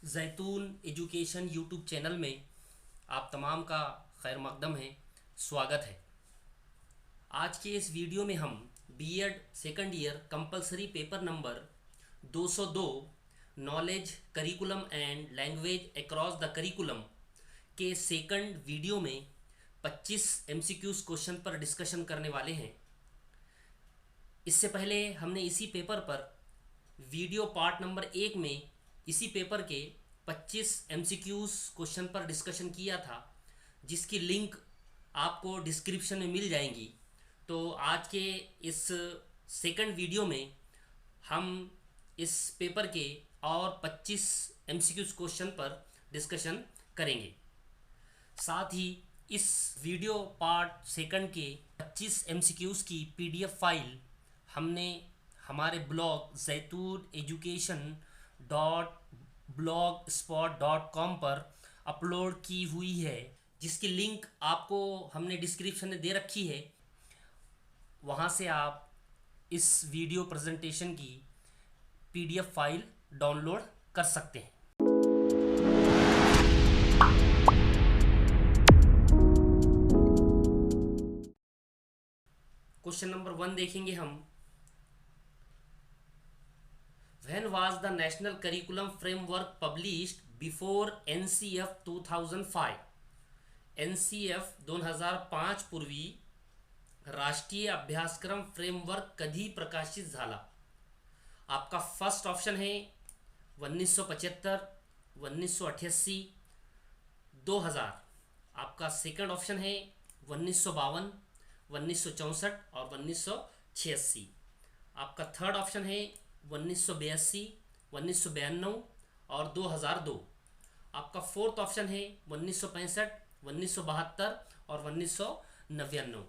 जैतून education YouTube channel में आप तमाम का खैर मकदम है, स्वागत है। आज के इस वीडियो में हम BEd second year compulsory paper number 202 knowledge curriculum and language across the curriculum के सेकंड वीडियो में 25 एमसीक्यूज क्वेश्चन पर डिस्कशन करने वाले हैं। इससे पहले हमने इसी पेपर पर वीडियो पार्ट नंबर 1 में इसी पेपर के 25 एमसीक्यूज क्वेश्चन पर डिस्कशन किया था, जिसकी लिंक आपको डिस्क्रिप्शन में मिल जाएंगी। तो आज के इस सेकंड वीडियो में हम इस पेपर के और 25 एमसीक्यूज क्वेश्चन पर डिस्कशन करेंगे। साथ ही इस वीडियो पार्ट सेकंड के 25 एमसीक्यूज की पीडीएफ फाइल हमने हमारे ब्लॉग जैतून एजुकेशन .blogspot.com पर अपलोड की हुई है, जिसकी लिंक आपको हमने डिस्क्रिप्शन में दे रखी है। वहाँ से आप इस वीडियो प्रेजेंटेशन की पीडीएफ फाइल डाउनलोड कर सकते हैं। क्वेश्चन नंबर 1 देखेंगे हम। When was the National Curriculum Framework published before NCF 2005? NCF 2005 पूर्वी राष्ट्रीय अभ्यासक्रम फ्रेमवर्क कधी प्रकाशित झाला? आपका फर्स्ट ऑप्शन है 1975, 1988, 2000। आपका सेकंड ऑप्शन है 1952, 1964 और 1986। आपका थर्ड ऑप्शन है 1982, 1992 और 2002। आपका फोर्थ ऑप्शन है 1965, 1972 और 1999।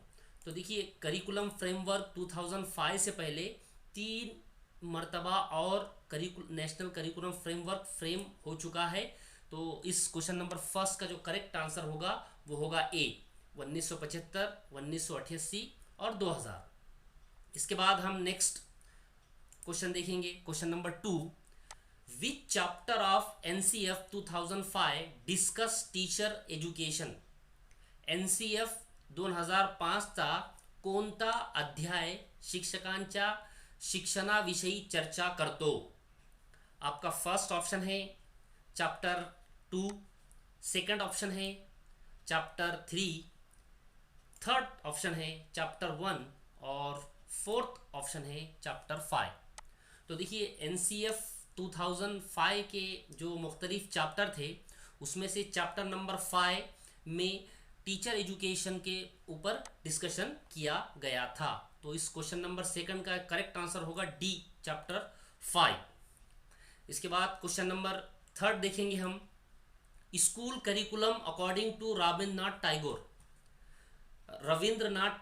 तो देखिए, करिकुलम फ्रेमवर्क 2005 से पहले 3 मरतबा और नेशनल करिकुलम फ्रेमवर्क फ्रेम हो चुका है। तो इस क्वेश्चन नंबर फर्स्ट का जो करेक्ट आंसर होगा वो होगा ए, 1975, 1988 और 2000। इसके बाद हम नेक्स्ट क्वेश्चन देखेंगे। Question number 2, which chapter of NCF 2005 discuss teacher education? NCF 2005चा कोणता अध्याय शिक्षकांच्या शिक्षणाविषयी चर्चा करतो? आपका फर्स्ट ऑप्शन है चैप्टर 2, सेकंड ऑप्शन है चैप्टर 3, थर्ड ऑप्शन है चैप्टर 1 और फोर्थ ऑप्शन है चैप्टर 5। तो देखिए, एनसीएफ 2005 के जो मुख्तलिफ चैप्टर थे, उसमें से चैप्टर नंबर 5 में टीचर एजुकेशन के ऊपर डिस्कशन किया गया था। तो इस क्वेश्चन नंबर सेकंड का करेक्ट आंसर होगा डी, चैप्टर 5। इसके बाद क्वेश्चन नंबर थर्ड देखेंगे हम। School curriculum according to Rabindranath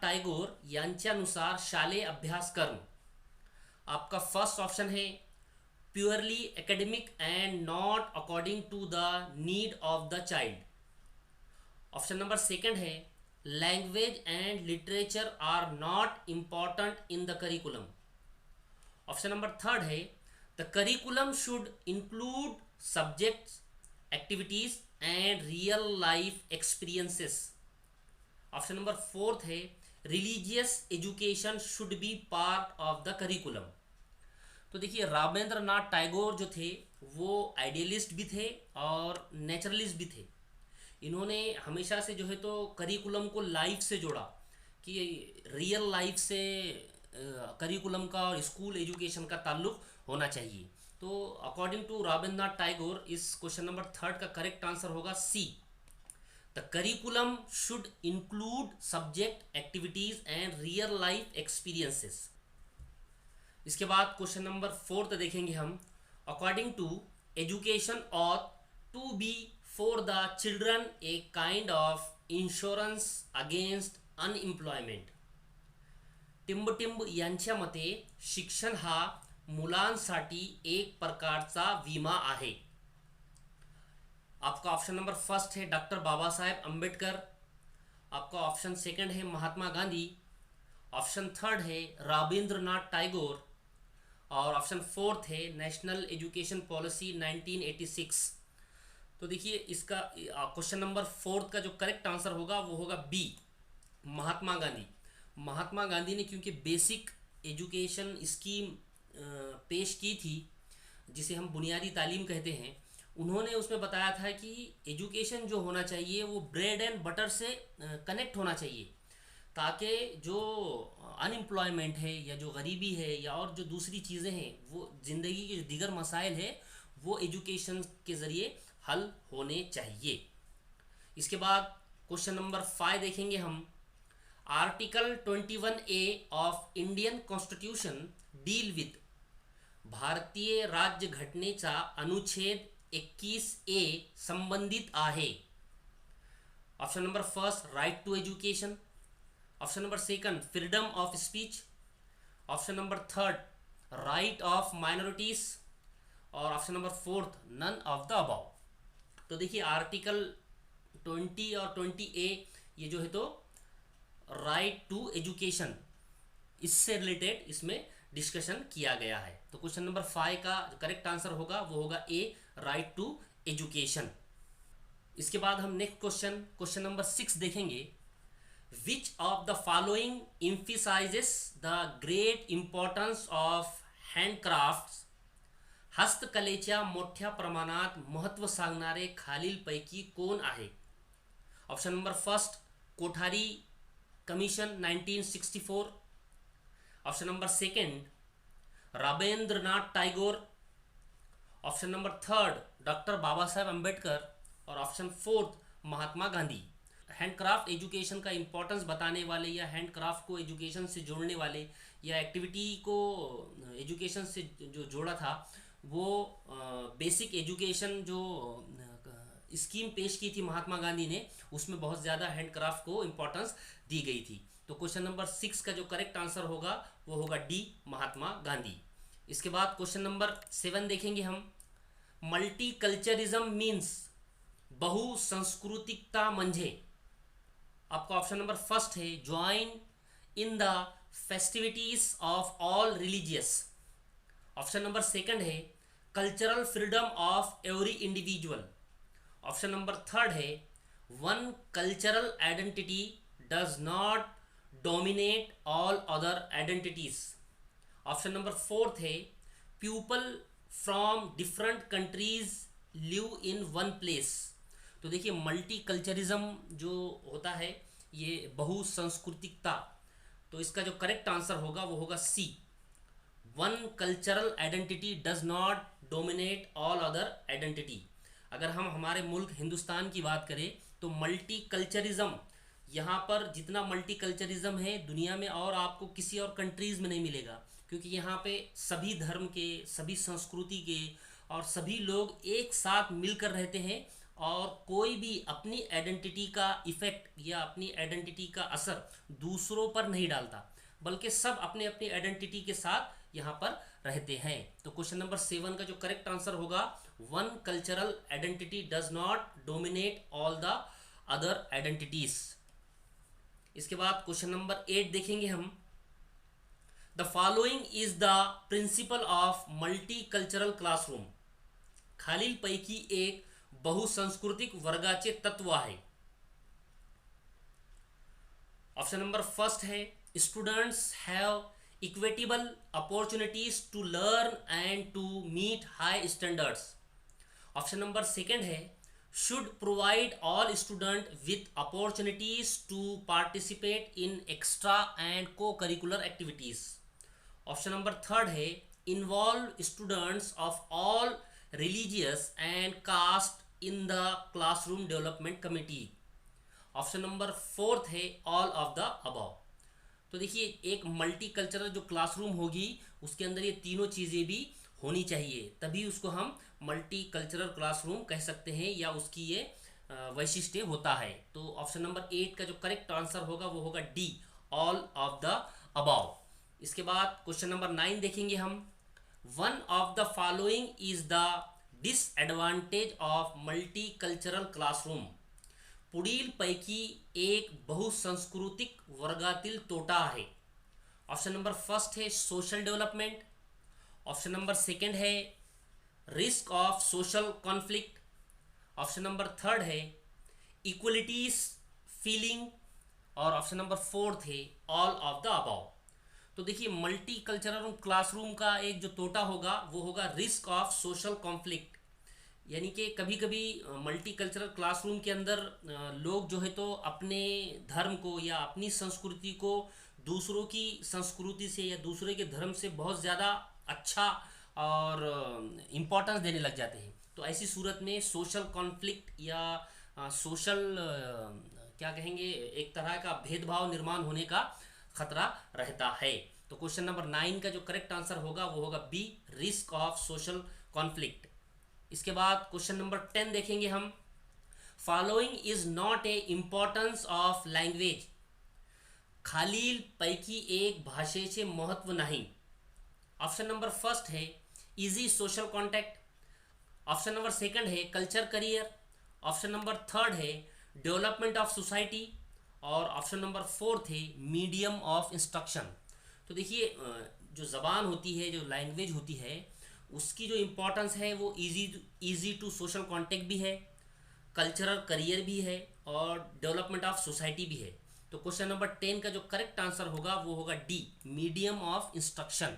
Tagore यांच्यानुसार शालेय अभ्यासक्रम। आपका फर्स्ट ऑप्शन है purely academic and not according to the need of the child. Option number second है language and literature are not important in the curriculum. Option number third है the curriculum should include subjects, activities and real life experiences. Option number fourth है religious education should be part of the curriculum. तो देखिए, रविंद्रनाथ टैगोर जो थे वो idealist भी थे और नेचुरलिस्ट भी थे। इन्होंने हमेशा से जो है तो करिकुलम को लाइफ से जोड़ा कि रियल लाइफ से करिकुलम का और स्कूल एजुकेशन का ताल्लुक होना चाहिए। तो अकॉर्डिंग टू रविंद्रनाथ टैगोर इस क्वेश्चन नंबर थर्ड का करेक्ट आंसर होगा C, the curriculum should include subject, activities and real life experiences. इसके बाद क्वेश्चन नंबर फोर्थ देखेंगे हम। According to education ought to be for the children a kind of insurance against unemployment. टिंबटिंब यांच्या मते शिक्षण हा मुलांसाठी एक प्रकारचा विमा आहे। आपका ऑप्शन नंबर फर्स्ट है डॉक्टर बाबा साहेब अम्बेडकर। आपका ऑप्शन सेकंड है महात्मा गांधी। ऑप्शन थर्ड है रविंद्रनाथ टैगोर और ऑप्शन फोर्थ है नेशनल एजुकेशन पॉलिसी 1986। तो देखिए इसका क्वेश्चन नंबर 4 का जो करेक्ट आंसर होगा वो होगा बी, महात्मा गांधी। महात्मा गांधी ने क्योंकि बेसिक एजुकेशन स्कीम पेश की थी, जिसे हम बुनियादी तालीम कहते हैं, उन्होंने उसमें बताया था कि एजुकेशन जो होना चाहिए वो ब्रेड एंड बटर से कनेक्ट होना चाहिए, ताकि जो अनएम्प्लॉयमेंट है या जो गरीबी है या और जो दूसरी चीज़ें हैं, वो ज़िंदगी के जो दीगर मसाइल है वो एजुकेशन के ज़रिए हल होने चाहिए। इसके बाद क्वेश्चन नंबर 5 देखेंगे हम। Article 21A of Indian constitution deal with, भारतीय राज्य घटनेचा अनुच्छेद 21A संबंधित आहे। Option number first right to education, option number second freedom of speech, option number third right of minorities, और option number fourth none of the above. तो देखिए article 20 और 20A ये जो है तो राइट टू एजुकेशन, इससे रिलेटेड इसमें डिस्कशन किया गया है। तो क्वेश्चन नंबर 5 का करेक्ट आंसर होगा वो होगा ए, राइट टू एजुकेशन। इसके बाद हम नेक्स्ट क्वेश्चन नंबर 6 देखेंगे। Which of the following emphasizes the great importance of handicrafts, हस्तकलेच्या मोठ्या प्रमाणात महत्त्व सांगणारे खालीलपैकी कोण आहे? Option number first Kothari commission 1964, option number second Rabindranath Tagore, option number third doctor Baba Saheb Ambedkar, और option fourth Mahatma Gandhi. Handicraft education का इम्पोर्टेंस बताने वाले या हैंडक्राफ्ट को एजुकेशन से जोड़ने वाले या एक्टिविटी को एजुकेशन से जो जोड़ा था वो बेसिक एजुकेशन जो स्कीम पेश की थी महात्मा गांधी ने, उसमें बहुत ज़्यादा हैंडक्राफ्ट को इम्पोर्टेंस दी गई थी। तो क्वेश्चन नंबर 6 का जो करेक्ट आंसर होगा वो होगा डी, महात्मा गांधी। इसके बाद क्वेश्चन नंबर 7 देखेंगे हम। मल्टीकल्चरिज्म मीन्स, बहुसंस्कृतिकता म्हणजे, आपका ऑप्शन नंबर फर्स्ट है join in the festivities of all religious, option number second है cultural freedom of every individual, option number third है one cultural identity does not dominate all other identities, option number fourth है people from different countries live in one place. तो देखिए multiculturalism जो होता है ये बहुसंस्कृतिकता, तो इसका जो करेक्ट आंसर होगा वो होगा C, one cultural identity does not dominate all other identity. अगर हम हमारे मुल्क हिंदुस्तान की बात करें तो मल्टीकल्चरिज्म, यहाँ पर जितना मल्टीकल्चरिज्म है दुनिया में और आपको किसी और कंट्रीज़ में नहीं मिलेगा, क्योंकि यहाँ पे सभी धर्म के, सभी संस्कृति के और सभी लोग एक साथ मिलकर रहते हैं, और कोई भी अपनी आइडेंटिटी का इफ़ेक्ट या अपनी आइडेंटिटी का असर दूसरों पर नहीं डालता, बल्कि सब अपने अपनी आइडेंटिटी के साथ यहाँ पर रहते हैं। तो क्वेश्चन नंबर 7 का जो करेक्ट आंसर होगा one cultural identity does not dominate all the other identities. इसके बाद क्वेश्चन नंबर 8 देखेंगे हम। The following is the principle of multicultural classroom, खालीलपैकी एक बहुसंस्कृतिक वर्गाचे तत्व आहे। ऑप्शन नंबर फर्स्ट है students have equitable opportunities to learn and to meet high standards, option number second है should provide all student with opportunities to participate in extra and co-curricular activities, option number third है involve students of all religious and caste in the classroom development committee, option number fourth है all of the above. तो देखिए एक multicultural जो classroom होगी उसके अंदर ये तीनों चीज़ें भी होनी चाहिए, तभी उसको हम मल्टीकल्चरल क्लासरूम कह सकते हैं या उसकी ये वैशिष्ट्य होता है। तो ऑप्शन नंबर 8 का जो करेक्ट आंसर होगा वो होगा D, all of the above. इसके बाद क्वेश्चन नंबर 9 देखेंगे हम। One of the following is the disadvantage of multicultural classroom, पुढील पैकी एक बहुसंस्कृतिक वर्गातील तोटा आहे। ऑप्शन नंबर फर्स्ट है social development, option number second है risk of social conflict, option number third है इक्वलिटीज फीलिंग, और ऑप्शन नंबर फोर्थ है ऑल ऑफ द अबाउ। तो देखिए मल्टी कल्चरल क्लासरूम का एक जो तोटा होगा वो होगा रिस्क ऑफ सोशल कॉन्फ्लिक्ट, यानी कि कभी कभी मल्टी कल्चरल क्लासरूम के अंदर लोग जो है तो अपने धर्म को या अपनी संस्कृति को दूसरों की संस्कृति से या दूसरे के धर्म से बहुत ज़्यादा अच्छा और इम्पोर्टेंस देने लग जाते हैं। तो ऐसी सूरत में सोशल कॉन्फ्लिक्ट या सोशल क्या कहेंगे एक तरह का भेदभाव निर्माण होने का खतरा रहता है। तो क्वेश्चन नंबर 9 का जो करेक्ट आंसर होगा वो होगा B, risk of social conflict. इसके बाद क्वेश्चन नंबर 10 देखेंगे हम। Following is not a importance of language, खालील पैकी एक भाषेचे महत्व नाही। ऑप्शन नंबर फर्स्ट है easy social contact, option number second है culture career, option number third है डेवलपमेंट ऑफ सोसाइटी, और ऑप्शन नंबर फोर्थ है मीडियम ऑफ इंस्ट्रक्शन। तो देखिए जो ज़बान होती है, जो लैंग्वेज होती है, उसकी जो इम्पोर्टेंस है वो इजी टू सोशल कॉन्टेक्ट भी है, कल्चरल करियर भी है, और डेवलपमेंट ऑफ सोसाइटी भी है। तो क्वेश्चन नंबर 10 का जो करेक्ट आंसर होगा वो होगा डी, मीडियम ऑफ इंस्ट्रक्शन।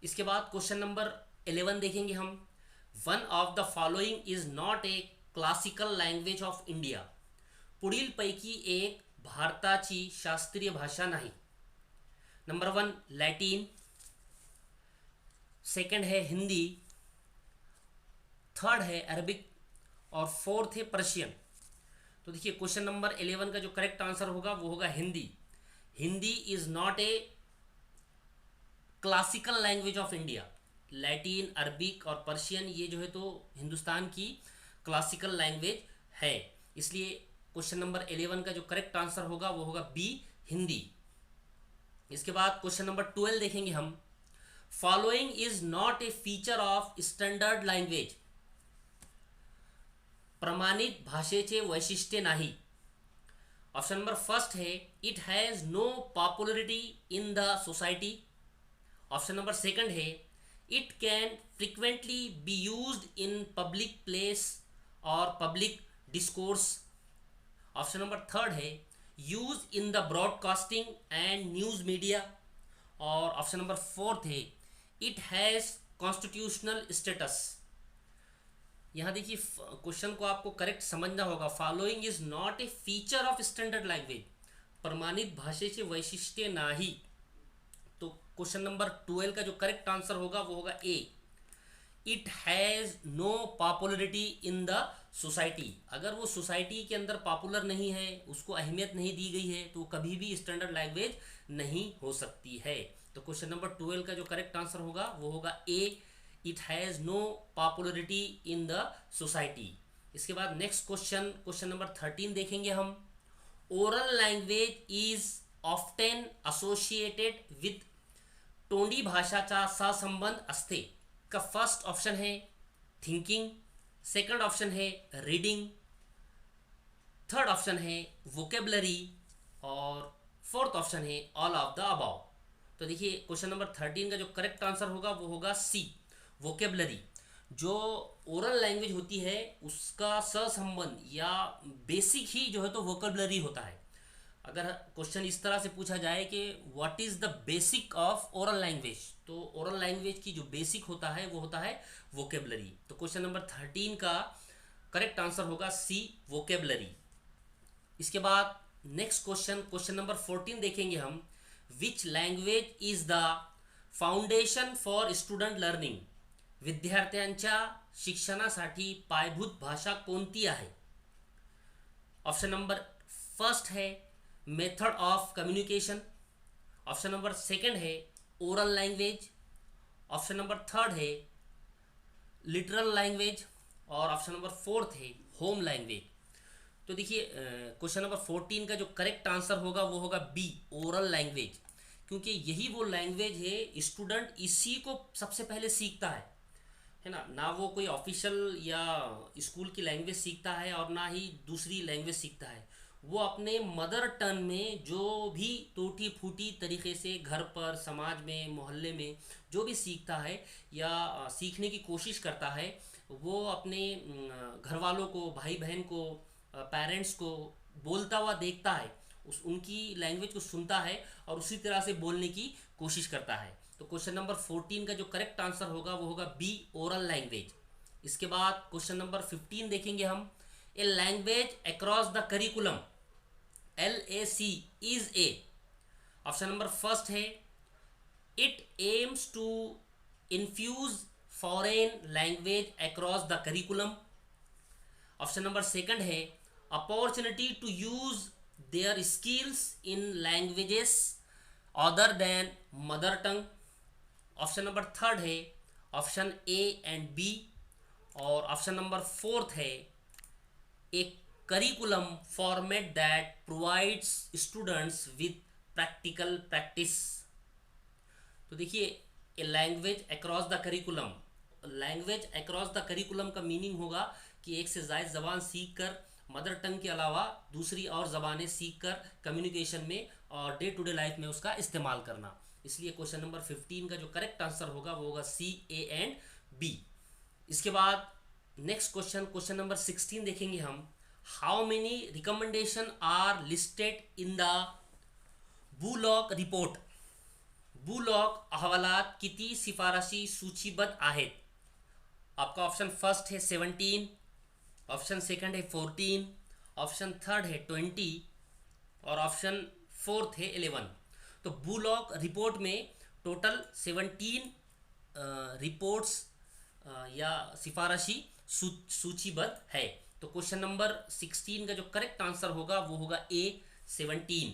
इसके बाद क्वेश्चन नंबर 11 देखेंगे हम। One of the following is not A classical language of India, पुढील पैकी एक भारताची शास्त्रीय भाषा नाही। नंबर 1 लैटिन, सेकंड है हिंदी, थर्ड है अरबिक, और फोर्थ है पर्शियन। तो देखिए क्वेश्चन नंबर 11 का जो करेक्ट आंसर होगा वो होगा Hindi. Hindi is not A classical language of India. Latin, Arabic और पर्शियन ये जो है तो हिंदुस्तान की क्लासिकल लैंग्वेज है, इसलिए क्वेश्चन नंबर 11 का जो करेक्ट आंसर होगा वो होगा बी, हिंदी। इसके बाद क्वेश्चन नंबर 12 देखेंगे हम। Following is not a feature of standard language, प्रमाणित भाषेचे वैशिष्ट्य नाही। ऑप्शन नंबर फर्स्ट है it has no popularity in the society, option number second है it can frequently be used in public place और public discourse, option number third है use in the broadcasting and news media, और option number fourth है it has constitutional status. यहाँ देखिए question को आपको correct समझना होगा। Following is not a feature of standard language, प्रमाणित भाषेचे वैशिष्ट्य नाही। तो क्वेश्चन नंबर 12 का जो करेक्ट आंसर होगा वो होगा A, it has no popularity in the society. अगर वो सोसाइटी के अंदर पॉपुलर नहीं है, उसको अहमियत नहीं दी गई है, तो कभी भी स्टैंडर्ड लैंग्वेज नहीं हो सकती है। तो क्वेश्चन नंबर 12 का जो करेक्ट आंसर होगा वो होगा A, it has no popularity in the society. इसके बाद नेक्स्ट क्वेश्चन, क्वेश्चन नंबर 13 देखेंगे हम। Oral language is often associated with तोंडी भाषाचा सहसंबंध असते का फर्स्ट ऑप्शन है थिंकिंग, सेकंड ऑप्शन है रीडिंग, थर्ड ऑप्शन है वोकेबलरी, और फोर्थ ऑप्शन है ऑल ऑफ द अबाउ। तो देखिए क्वेश्चन नंबर 13 का जो करेक्ट आंसर होगा वो होगा सी, वोकेबलरी। जो ओरल लैंग्वेज होती है उसका सहसंबंध या बेसिक ही जो है तो वोकेबलरी होता है। अगर क्वेश्चन इस तरह से पूछा जाए कि what is the basic of oral language, तो ओरल लैंग्वेज की जो बेसिक होता है वो होता है वोकेबलरी। तो क्वेश्चन नंबर 13 का करेक्ट आंसर होगा सी, वोकेबलरी। इसके बाद नेक्स्ट क्वेश्चन, क्वेश्चन नंबर 14 देखेंगे हम। Which language is the foundation for student learning, विद्यार्थ्यांच्या शिक्षणासाठी पायाभूत भाषा कोणती आहे? ऑप्शन नंबर फर्स्ट है method of communication, option number second है oral language, option number third है लिटरल लैंग्वेज, और ऑप्शन नंबर फोर्थ है होम लैंग्वेज। तो देखिए क्वेश्चन नंबर 14 का जो करेक्ट आंसर होगा वो होगा बी, ओरल लैंग्वेज, क्योंकि यही वो लैंग्वेज है स्टूडेंट इसी को सबसे पहले सीखता है ना वो कोई ऑफिशियल या स्कूल की लैंग्वेज सीखता है और ना ही दूसरी लैंग्वेज सीखता है। वो अपने मदर टंग में जो भी टूटी फूटी तरीके से घर पर, समाज में, मोहल्ले में जो भी सीखता है या सीखने की कोशिश करता है, वो अपने घर वालों को, भाई बहन को, पेरेंट्स को बोलता हुआ देखता है, उस उनकी लैंग्वेज को सुनता है और उसी तरह से बोलने की कोशिश करता है। तो क्वेश्चन नंबर 14 का जो करेक्ट आंसर होगा वो होगा बी, ओरल लैंग्वेज। इसके बाद क्वेश्चन नंबर 15 देखेंगे हम। A language across the curriculum, LAC is a. Option number first है it aims to infuse foreign language across the curriculum. Option number second है opportunity to use their skills in languages other than mother tongue. Option number third है option A and B. और option number fourth है a curriculum format that provides students with practical practice. तो देखिए, a language across the curriculum, language across the curriculum का meaning होगा कि एक से ज़ायद ज़बान सीख कर, मदर टंग के अलावा दूसरी और ज़बानें सीख कर कम्युनिकेशन में और डे टू डे लाइफ में उसका इस्तेमाल करना। इसलिए क्वेश्चन नंबर 15 का जो करेक्ट आंसर होगा वो होगा सी, ए एंड बी। इसके बाद नेक्स्ट क्वेश्चन, क्वेश्चन नंबर 16 देखेंगे हम। How many recommendation are listed in the Bullock report? Bullock अहवालात किती शिफारशी सूचीबद्ध आहेत? आपका ऑप्शन फर्स्ट है 17, ऑप्शन सेकंड है 14, ऑप्शन थर्ड है 20 और ऑप्शन फोर्थ है 11। तो बुलॉक रिपोर्ट में टोटल 17 रिपोर्ट्स या सिफारशी सूचीबद्ध है। तो क्वेश्चन नंबर 16 का जो करेक्ट आंसर होगा वो होगा ए, 17।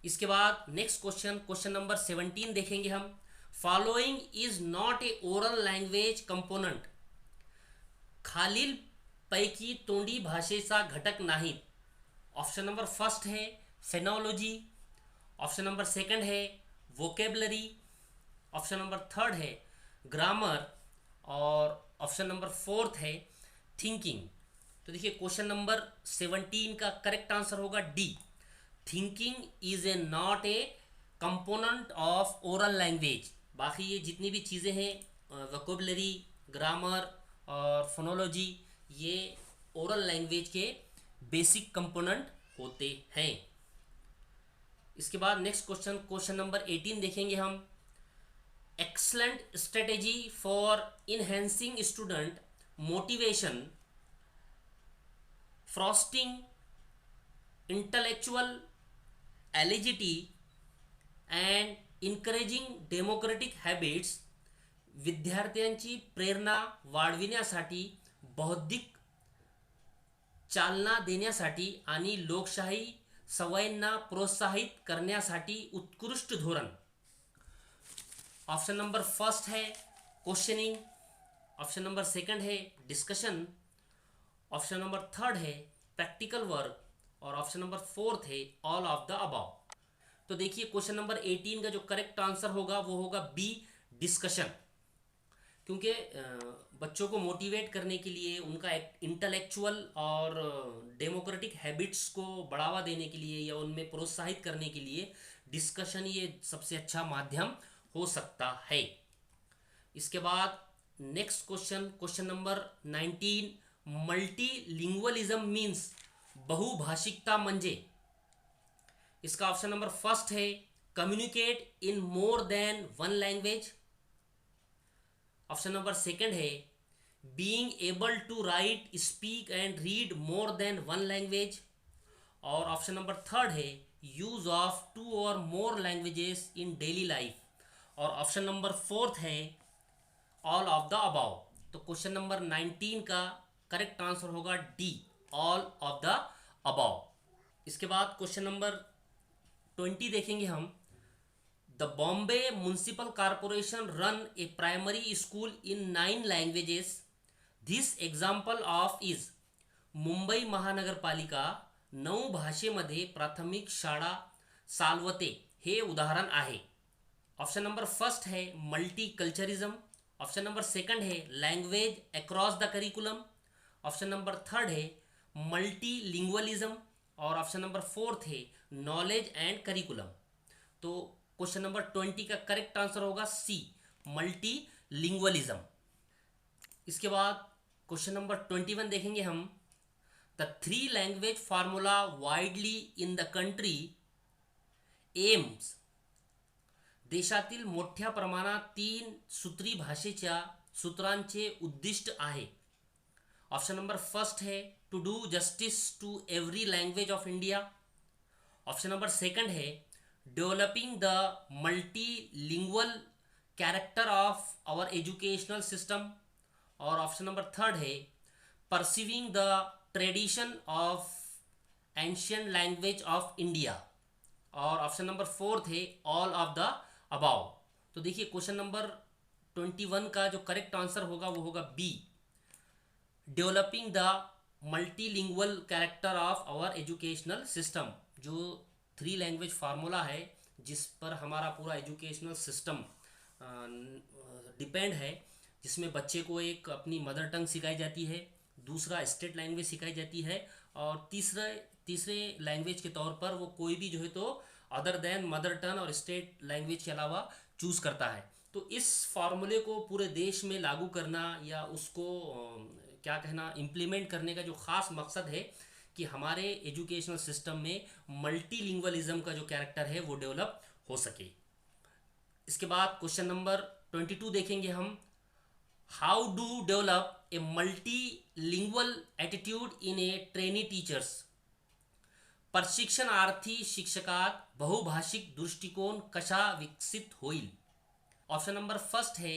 इसके बाद नेक्स्ट क्वेश्चन, क्वेश्चन नंबर 17 देखेंगे हम। Following is not A oral language component, खालील पैकी तोंडी भाषेचा घटक नाहीत। ऑप्शन नंबर फर्स्ट है फेनोलॉजी, ऑप्शन नंबर सेकंड है वोकेबलरी, ऑप्शन नंबर थर्ड है ग्रामर और ऑप्शन नंबर फोर्थ है थिंकिंग। तो देखिए, क्वेश्चन नंबर 17 का करेक्ट आंसर होगा D, thinking is a not a component of oral language. बाकी ये जितनी भी चीज़ें हैं वोकेबलरी, ग्रामर और फोनोलॉजी, ये ओरल लैंग्वेज के बेसिक कंपोनेंट होते हैं। इसके बाद नेक्स्ट क्वेश्चन, क्वेश्चन नंबर 18 देखेंगे हम। Excellent strategy for enhancing student motivation, fostering intellectual एलिजिटी अँड इनकरेजिंग डेमोक्रेटिक हॅबिट्स, विद्यार्थ्यांची प्रेरणा वाढविण्यासाठी, बौद्धिक चालना देण्यासाठी आणि लोकशाही सवयींना प्रोत्साहित करण्यासाठी उत्कृष्ट धोरण। ऑप्शन नंबर फर्स्ट है क्वेश्चनिंग, ऑप्शन नंबर सेकंड है डिस्कशन, ऑप्शन नंबर थर्ड है प्रैक्टिकल वर्क और ऑप्शन नंबर फोर्थ है ऑल ऑफ द अबव। तो देखिए, क्वेश्चन नंबर 18 का जो करेक्ट आंसर होगा वो होगा बी, डिस्कशन। क्योंकि बच्चों को मोटिवेट करने के लिए, उनका इंटेलेक्चुअल और डेमोक्रेटिक हैबिट्स को बढ़ावा देने के लिए या उनमें प्रोत्साहित करने के लिए डिस्कशन ये सबसे अच्छा माध्यम हो सकता है। इसके बाद next question, question number 19, multilingualism means, बहुभाषिकता म्हणजे? इसका ऑप्शन नंबर फर्स्ट है communicate in more than one language, option number second है being able to write, speak and read more than one language और ऑप्शन नंबर थर्ड है use of 2 और more languages in daily life और option number fourth है all of the above. तो question number 19 का correct answer होगा D, all of the above. इसके बाद क्वेश्चन नंबर 20 देखेंगे हम। The Bombay municipal corporation run A primary school in 9 languages, this example of is, Mumbai महानगरपालिका 9 भाषेमध्ये प्राथमिक शाळा चालवते, हे उदाहरण आहे। ऑप्शन नंबर फर्स्ट है मल्टीकल्चरिज्म, ऑप्शन नंबर सेकंड है language across the curriculum, option number third है मल्टीलिंग्वलिज्म और ऑप्शन नंबर फोर्थ है नॉलेज एंड करिकुलम। तो क्वेश्चन नंबर 20 का करेक्ट आंसर होगा सी, मल्टीलिंग्वलिज्म। इसके बाद क्वेश्चन नंबर 21 देखेंगे हम। The three language formula widely in the country aims, देशातील मोठ्या प्रमाणात तीन सूत्री भाषेच्या सूत्रांचे उद्दिष्ट आहे। ऑप्शन नंबर फर्स्ट है to do justice to every language of India. Option number second है developing the multilingual character of our educational system. और ऑप्शन नंबर थर्ड है perceiving the tradition of ancient language of India. और option number fourth है all of the above. तो देखिए question number 21 का जो correct answer होगा वो होगा B, developing the multilingual character of our educational system. जो थ्री लैंग्वेज फार्मूला है जिस पर हमारा पूरा एजुकेशनल सिस्टम डिपेंड है, जिसमें बच्चे को एक अपनी मदर टंग सिखाई जाती है, दूसरा स्टेट लैंग्वेज सिखाई जाती है, और तीसरे लैंग्वेज के तौर पर वो कोई भी जो है तो अदर देन मदर टंग और स्टेट लैंग्वेज के अलावा चूज़ करता है। तो इस फार्मूले को पूरे देश में लागू करना या उसको क्या कहना इम्प्लीमेंट करने का जो ख़ास मकसद है कि हमारे एजुकेशनल सिस्टम में मल्टीलिंगुअलिज्म का जो कैरेक्टर है वो डेवलप हो सके। इसके बाद क्वेश्चन नंबर 22 देखेंगे हम। How do develop a multilingual attitude in a trainee teachers, प्रशिक्षणार्थी शिक्षकात बहुभाषिक दृष्टिकोन कशा विकसित होईल। ऑप्शन नंबर फर्स्ट है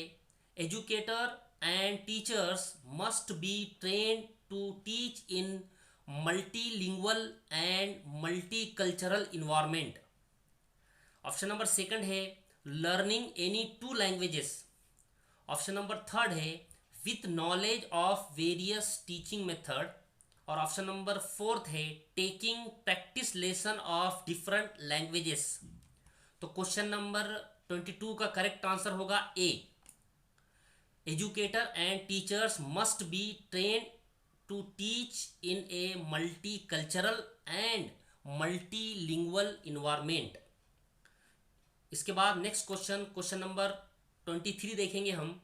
educator and teachers must be train to teach in multilingual and multicultural environment. Option number second है learning any two languages. Option number third है with knowledge of various teaching method. और option number fourth है taking practice lesson of different languages. तो question number 22 का correct answer होगा A, educator and teachers must be train to teach in a multicultural and multilingual environment. इसके बाद next question number 23 देखेंगे हम।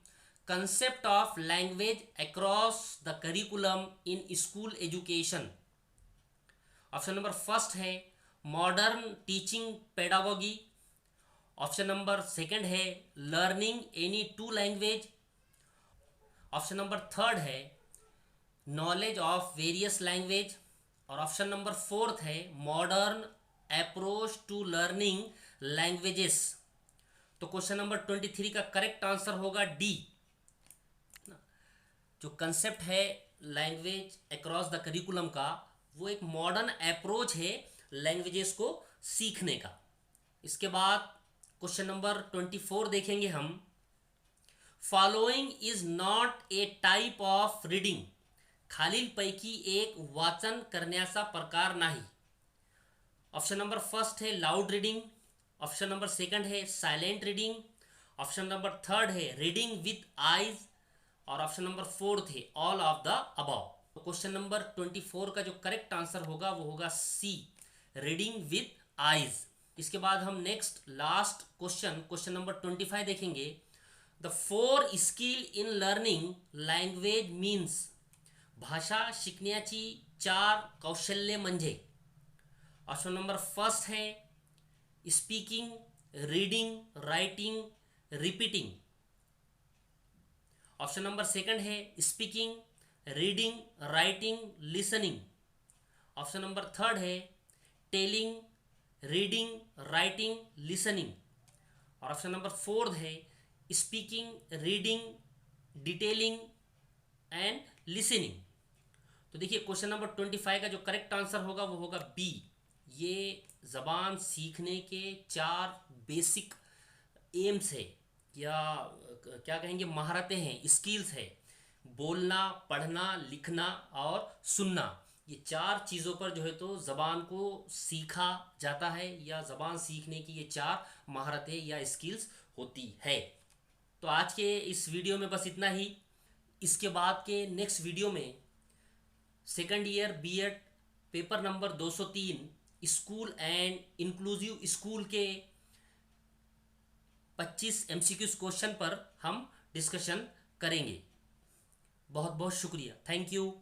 Concept of language across the curriculum in school education. Option number first है modern teaching pedagogy. Option number second है learning any two language. Option number third है knowledge of various language. और option number fourth है modern approach to learning languages. तो question number 23 का correct answer होगा D. जो concept है language across the curriculum का वो एक मॉडर्न अप्रोच है लैंग्वेजेस को सीखने का। इसके बाद क्वेश्चन नंबर 24 देखेंगे हम। Following is not a type of reading, खालीलपैकी एक वाचन करण्याचा प्रकार नाही। ऑप्शन नंबर फर्स्ट है loud reading. Option number second है silent reading. Option number third है रीडिंग विथ आइज। और ऑप्शन नंबर फोर्थ है ऑल ऑफ द अबव। तो क्वेश्चन नंबर 24 का जो करेक्ट आंसर होगा वो होगा सी, रीडिंग विथ आइज। इसके बाद हम नेक्स्ट लास्ट क्वेश्चन नंबर 25 देखेंगे। The four skill in learning language means, भाषा शिकण्याची चार कौशल्य म्हणजे। ऑप्शन नंबर फर्स्ट है speaking, reading, writing, repeating. Option number second है speaking, reading, writing, listening. Option number third है टेलिंग, रीडिंग, राइटिंग, लिसनिंग। और ऑप्शन नंबर फोर्थ है speaking, reading, detailing and listening. तो देखिए क्वेश्चन नंबर 25 का जो correct answer होगा वो होगा बी। ये ज़बान सीखने के चार बेसिक एम्स है या क्या कहेंगे महारतें हैं, स्किल्स है। बोलना, पढ़ना, लिखना और सुनना, ये चार चीज़ों पर जो है तो ज़बान को सीखा जाता है या ज़बान सीखने की ये चार महारतें या स्किल्स होती है। तो आज के इस वीडियो में बस इतना ही। इसके बाद के नेक्स्ट वीडियो में second year BEd paper number 203 school and inclusive school के 25 MCQ क्वेश्चन पर हम डिस्कशन करेंगे। बहुत बहुत शुक्रिया, थैंक यू।